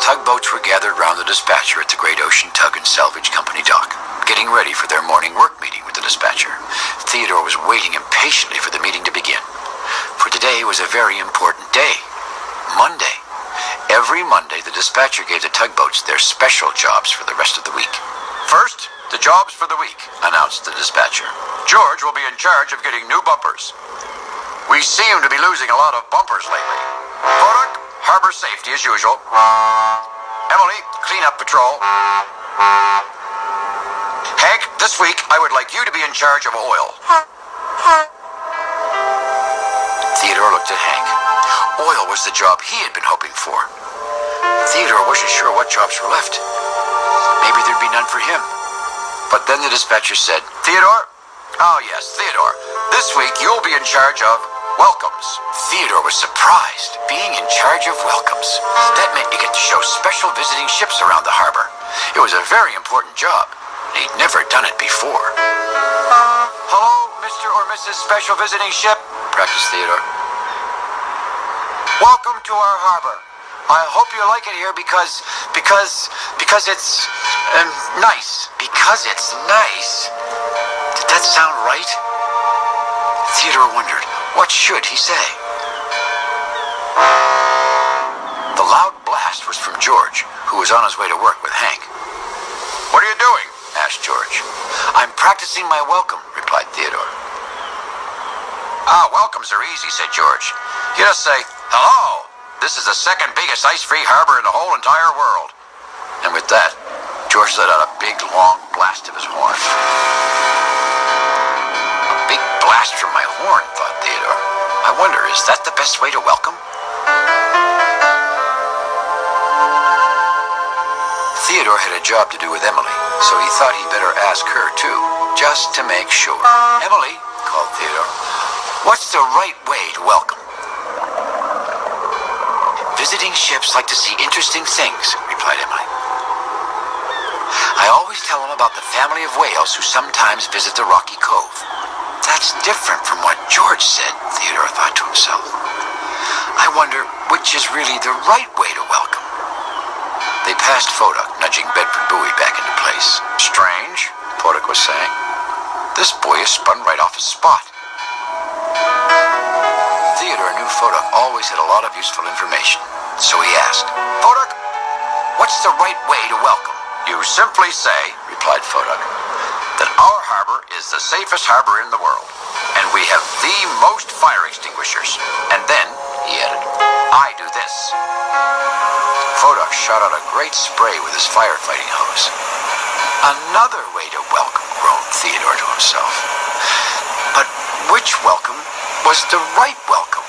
Tugboats were gathered round the dispatcher at the Great Ocean Tug and Salvage Company dock, getting ready for their morning work meeting with the dispatcher. Theodore was waiting impatiently for the meeting to begin. For today was a very important day. Monday. Every Monday, the dispatcher gave the tugboats their special jobs for the rest of the week. First, the jobs for the week, announced the dispatcher. George will be in charge of getting new bumpers. We seem to be losing a lot of bumpers lately. Product, harbor safety as usual. Emily, clean up patrol. Hank, this week I would like you to be in charge of oil. Theodore looked at Hank. Oil was the job he had been hoping for. Theodore wasn't sure what jobs were left. Maybe there'd be none for him. But then the dispatcher said, Theodore? Oh yes, Theodore. This week you'll be in charge of welcomes. Theodore was surprised. Being in charge of welcomes. That meant you get to show special visiting ships around the harbor. It was a very important job. He'd never done it before. Hello, Mr. or Mrs. Special Visiting Ship, practiced Theodore. Welcome to our harbor. I hope you like it here because it's nice. Because it's nice? Did that sound right? Theodore wondered, what should he say? The loud blast was from George, who was on his way to work with Hank. What are you doing? Asked George. I'm practicing my welcome, replied Theodore. Welcomes are easy, said George. You just say, hello, this is the second biggest ice-free harbor in the whole entire world. And with that, George let out a big, long blast of his horn. A big blast from my horn, thought Theodore. I wonder, is that the best way to welcome? Theodore had a job to do with Emily, so he thought he'd better ask her, too, just to make sure. Emily, called Theodore, what's the right way to welcome? Visiting ships like to see interesting things, replied Emily. I always tell them about the family of whales who sometimes visit the rocky cove. That's different from what George said, Theodore thought to himself. I wonder which is really the right way to welcome. They passed Fodak, nudging Bedford Buoy back into place. Strange, Fodak was saying. This buoy is spun right off his spot. Theodore knew Fodak always had a lot of useful information, so he asked, Fodak, what's the right way to welcome? You simply say, replied Fodak, that our harbor is the safest harbor in the world, and we have the most fire extinguishers. And then, he added, I do this. Fodak shot out a great spray with his firefighting hose. Another way to welcome, groaned Theodore to himself. But which welcome was the right welcome?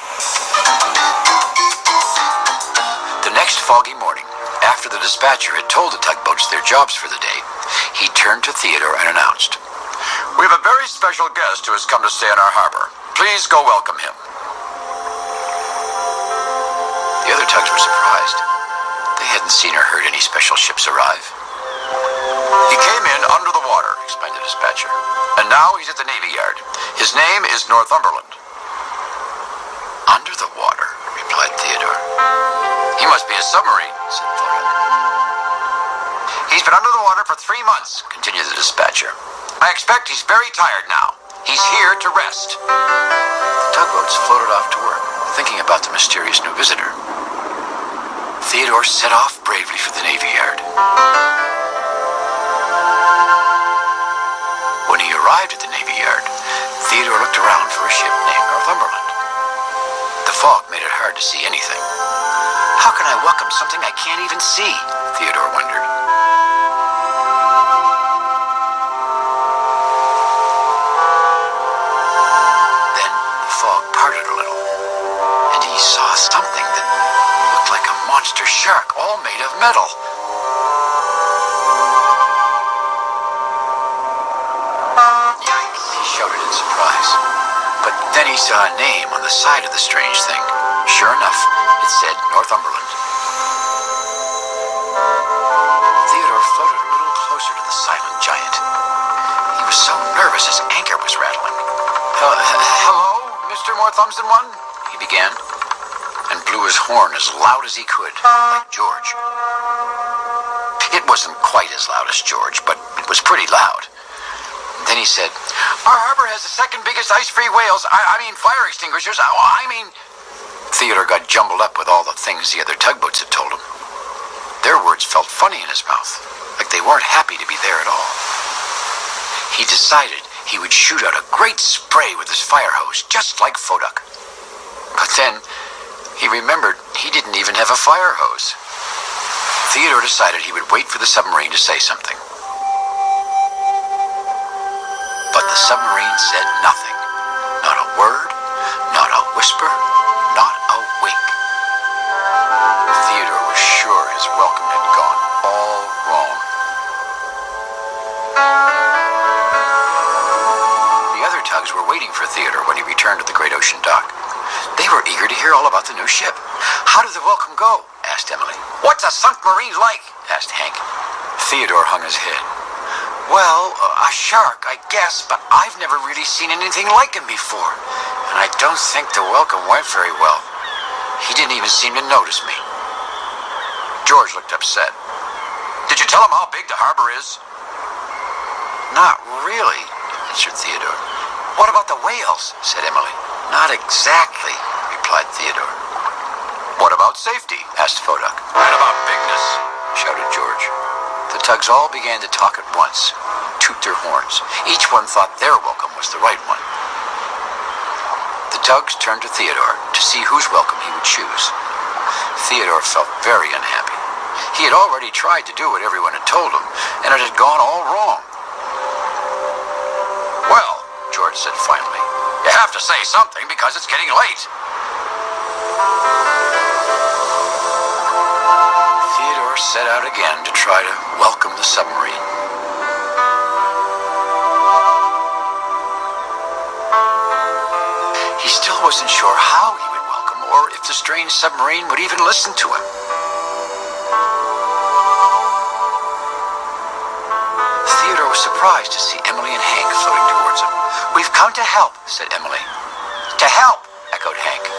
The next foggy morning, after the dispatcher had told the tugboats their jobs for the day, he turned to Theodore and announced, We have a very special guest who has come to stay in our harbor. Please go welcome him. The other tugs were surprised. They hadn't seen or heard any special ships arrive. He came in under the water, explained the dispatcher, and now he's at the Navy Yard. His name is Northumberland. Under the water, replied Theodore. He must be a submarine, said Fodak. He's been under the water for 3 months, continued the dispatcher. I expect he's very tired now. He's here to rest. The tugboats floated off to work, thinking about the mysterious new visitor. Theodore set off bravely for the Navy Yard. When he arrived at the Navy Yard, Theodore looked around for a ship named Northumberland. The fog made it hard to see anything. How can I welcome something I can't even see? Theodore wondered. Then the fog parted a little, and he saw something that looked like a monster shark, all made of metal. Yikes, he shouted in surprise. But then he saw a name on the side of the strange thing. Sure enough, it said Northumberland. Theodore floated a little closer to the silent giant. He was so nervous his anchor was rattling. Hello, Mr. Northumbson One? He began, and blew his horn as loud as he could, like George. It wasn't quite as loud as George, but it was pretty loud. Then he said, "Our harbor has the second biggest ice-free whales. I mean fire extinguishers. Theodore got jumbled up with all the things the other tugboats had told him. Their words felt funny in his mouth, like they weren't happy to be there at all. He decided he would shoot out a great spray with his fire hose, just like Foduck. But then he remembered he didn't even have a fire hose. Theodore decided he would wait for the submarine to say something. But the submarine said nothing. Not a word, not a whisper, not a wink. Theodore was sure his welcome had gone all wrong. The other tugs were waiting for Theodore when he returned to the great ocean dock. They were eager to hear all about the new ship. "How did the Welcome go?" asked Emily. "What's a sunk marine like?" asked Hank. Theodore hung his head. "Well, a shark, I guess, but I've never really seen anything like him before. And I don't think the Welcome went very well. He didn't even seem to notice me." George looked upset. "Did you tell him how big the harbor is?" "Not really," answered Theodore. "What about the whales?" said Emily. "Not exactly," replied Theodore. "What about safety?" asked Foduck. "And about bigness?" shouted George. The tugs all began to talk at once, toot their horns. Each one thought their welcome was the right one. The tugs turned to Theodore to see whose welcome he would choose. Theodore felt very unhappy. He had already tried to do what everyone had told him, and it had gone all wrong. "Well," George said finally, "you have to say something because it's getting late." Theodore set out again to try to welcome the submarine. He still wasn't sure how he would welcome, or if the strange submarine would even listen to him. Theodore was surprised to see Emily and Hank floating towards him. "We've come to help," said Emily. "To help," echoed Hank.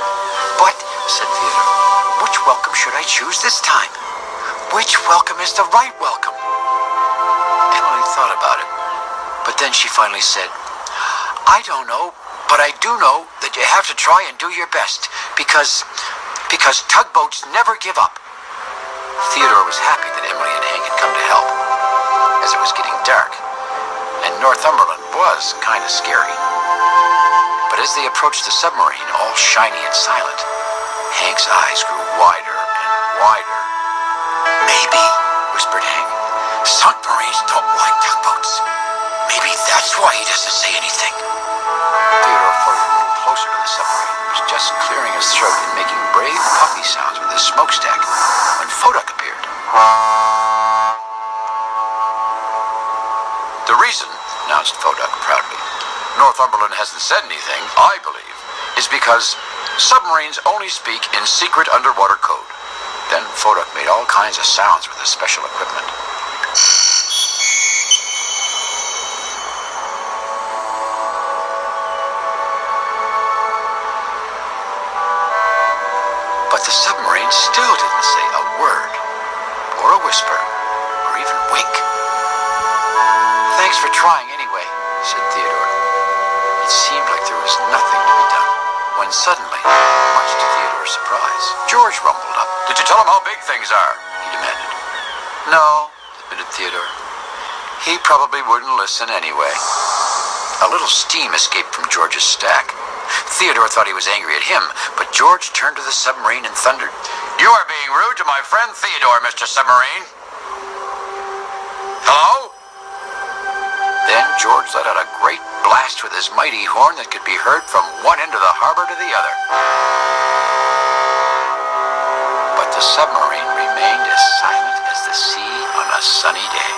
"But," said Theodore, "which welcome should I choose this time? Which welcome is the right welcome?" Emily thought about it, but then she finally said, "I don't know, but I do know that you have to try and do your best, because tugboats never give up." Theodore was happy that Emily and Hank had come to help, as it was getting dark, and Northumberland was kind of scary. But as they approached the submarine, all shiny and silent, Hank's eyes grew wider and wider. "Maybe," whispered Hank, "submarines don't like tugboats. Maybe that's why he doesn't say anything." Theodore floated a little closer to the submarine. He was just clearing his throat and making brave puffy sounds with his smokestack when Foduck appeared. "The reason," announced Foduck proudly, "Northumberland hasn't said anything, I believe, is because submarines only speak in secret underwater code." Then Foduck made all kinds of sounds with his special equipment. But the submarine still didn't say a word, or a whisper, or even wink. "Thanks for trying anyway," said Theodore. It seemed like there was nothing to be done, when suddenly, much to Theodore's surprise, George rumbled up. "Did you tell him how big things are?" he demanded. "No," admitted Theodore. "He probably wouldn't listen anyway." A little steam escaped from George's stack. Theodore thought he was angry at him, but George turned to the submarine and thundered, "You are being rude to my friend Theodore, Mr. Submarine. Hello?" Then George let out a great blast with his mighty horn that could be heard from one end of the harbor to the other. But the submarine remained as silent as the sea on a sunny day.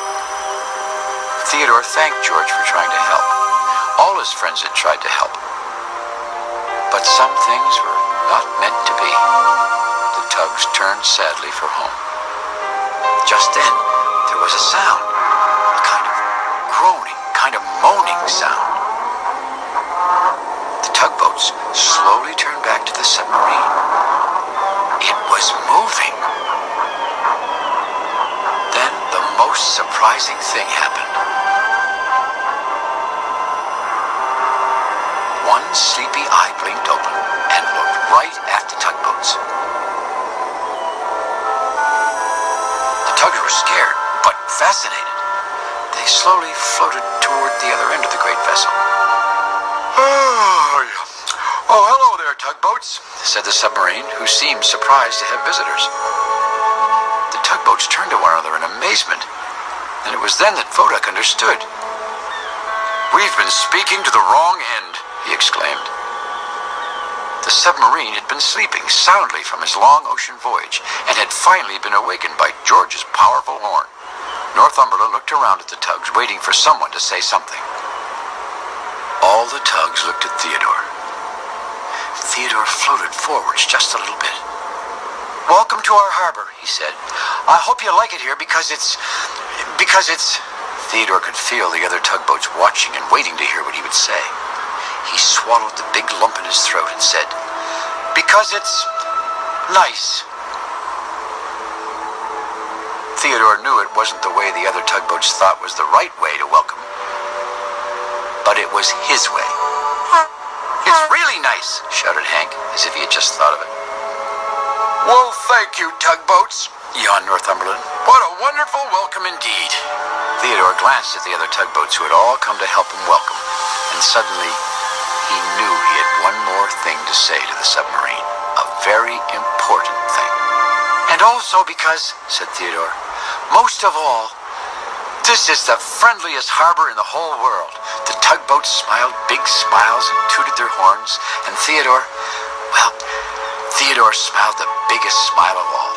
Theodore thanked George for trying to help. All his friends had tried to help. But some things were not meant to be. The tugs turned sadly for home. Just then, there was a sound, a kind of groaning, kind of moaning sound. The tugboats slowly turned back to the submarine. It was moving. Then the most surprising thing happened. One sleepy eye blinked open and looked right at the tugboats. The tugs were scared, but fascinated. They slowly floated toward the other end of the great vessel. Oh, hello there, tugboats, said the submarine, who seemed surprised to have visitors. The tugboats turned to one another in amazement, and it was then that Vodak understood. We've been speaking to the wrong end, he exclaimed. The submarine had been sleeping soundly from his long ocean voyage and had finally been awakened by George's powerful horn. Northumberland looked around at the tugs, waiting for someone to say something. All the tugs looked at Theodore. Theodore floated forwards just a little bit. Welcome to our harbor, he said. I hope you like it here because it's... Theodore could feel the other tugboats watching and waiting to hear what he would say. He swallowed the big lump in his throat and said, because it's nice. Theodore knew it wasn't the way the other tugboats thought was the right way to welcome, but it was his way. It's really nice, shouted Hank, as if he had just thought of it. Well, thank you, tugboats, yawned Northumberland. What a wonderful welcome indeed. Theodore glanced at the other tugboats who had all come to help him welcome, and suddenly he knew he had one more thing to say to the submarine, a very important thing. And also because, said Theodore, most of all, this is the friendliest harbor in the whole world. The tugboats smiled big smiles and tooted their horns, and Theodore smiled the biggest smile of all.